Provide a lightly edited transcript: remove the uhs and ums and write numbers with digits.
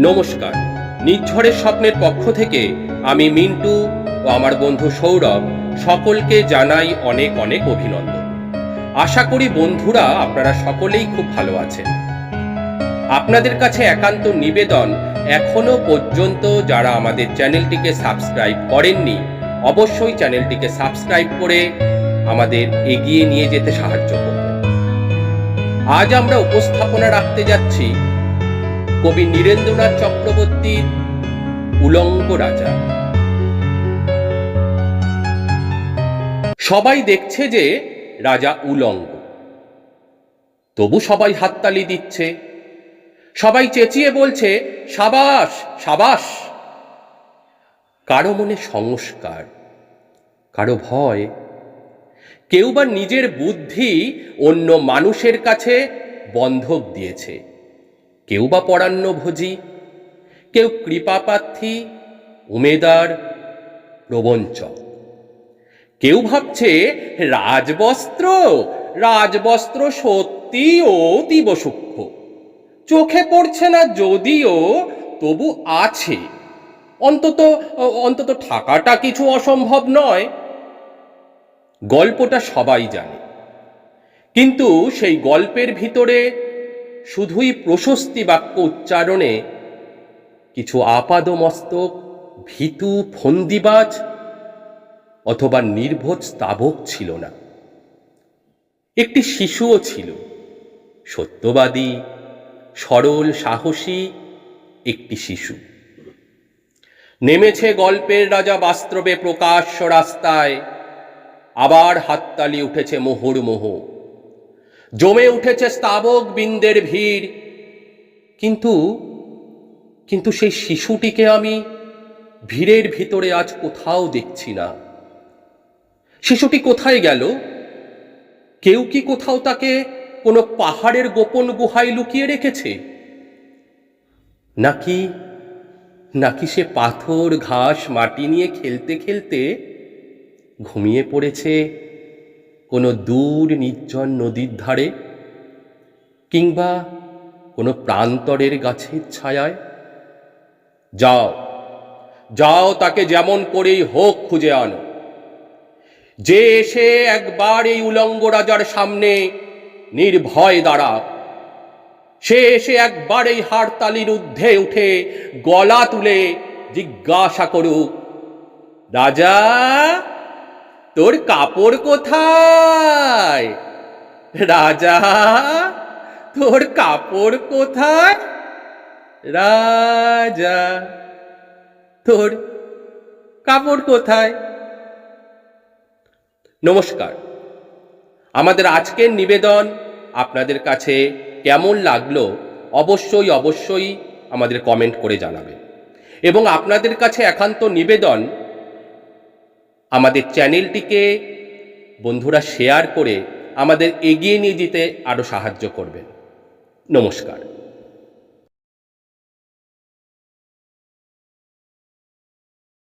নমস্কার। নির্ঝরের স্বপ্নের পক্ষ থেকে আমি মিন্টু ও আমার বন্ধু সৌরভ সকলকে জানাই অনেক অনেক অভিনন্দন। আশা করি বন্ধুরা আপনারা সকলেই খুব ভালো আছেন। আপনাদের কাছে একান্ত নিবেদন, এখনো পর্যন্ত যারা আমাদের চ্যানেলটিকে সাবস্ক্রাইব করেননি, অবশ্যই চ্যানেলটিকে সাবস্ক্রাইব করে আমাদের এগিয়ে নিয়ে যেতে সাহায্য করবেন। আজ আমরা উপস্থাপনা রাখতে যাচ্ছি কবি নীরেন্দ্রনাথ চক্রবর্তীর উলঙ্গ রাজা। সবাই দেখছে যে রাজা উলঙ্গ, তবু সবাই হাততালি দিচ্ছে, সবাই চেঁচিয়ে বলছে সাবাস সাবাস। কারো মনে সংস্কার, কারো ভয়, কেউ বা নিজের বুদ্ধি অন্য মানুষের কাছে বন্ধক দিয়েছে, কেউ বা পরান্নভোজী, কেউ কৃপাপ্রার্থী, উমেদার, প্রবঞ্চক। কেউ ভাবছে রাজবস্ত্র রাজবস্ত্র সত্যি অতীব সূক্ষ্ম, চোখে পড়ছে না যদিও তবু আছে, অন্তত অন্তত থাকাটা কিছু অসম্ভব নয়। গল্পটা সবাই জানে, কিন্তু সেই গল্পের ভিতরে শুধুই প্রশস্তি বাক্য উচ্চারণে কিছু আপাদমস্তক ভীতু ফন্দিবাজ অথবা নির্বোধ স্তাবক ছিল না। একটি শিশুও ছিল, সত্যবাদী, সরল, সাহসী একটি শিশু। নেমেছে গল্পের রাজা বাস্তবে প্রকাশ্য রাস্তায়, আবার হাততালি উঠেছে মুহুর্মুহ, জমে উঠেছে স্তাবক বৃন্দের ভিড়। কিন্তু সেই শিশুটিকে আমি ভিড়ের ভিতরে আজ কোথাও দেখছি না। শিশুটি কোথায় গেল? কেউ কি কোথাও তাকে কোনো পাহাড়ের গোপন গুহায় লুকিয়ে রেখেছে? নাকি সে পাথর, ঘাস, মাটি নিয়ে খেলতে খেলতে ঘুমিয়ে পড়েছে কোনো দূর নির্জন নদীর ধারে, কিংবা কোনো প্রান্তরের গাছের ছায়ায়? যাও যাও, তাকে যেমন করেই হোক খুঁজে আনো। যে এসে একবার এই উলঙ্গ রাজার সামনে নির্ভয় দাঁড়াক, সে এসে একবার এই হাড়তালির ঊর্ধ্বে উঠে গলা তুলে জিজ্ঞাসা করুক, রাজা তোর কাপড় কোথায়? রাজা তোর কাপড় কোথায়? রাজা তোর কাপড় কোথায়? নমস্কার। আমাদের আজকের নিবেদন আপনাদের কাছে কেমন লাগলো অবশ্যই অবশ্যই আমাদের কমেন্ট করে জানাবেন। এবং আপনাদের কাছে একান্ত নিবেদন, আমাদের চ্যানেলটিকে বন্ধুরা শেয়ার করে আমাদের এগিয়ে নিয়ে যেতে আরও সাহায্য করবেন। নমস্কার।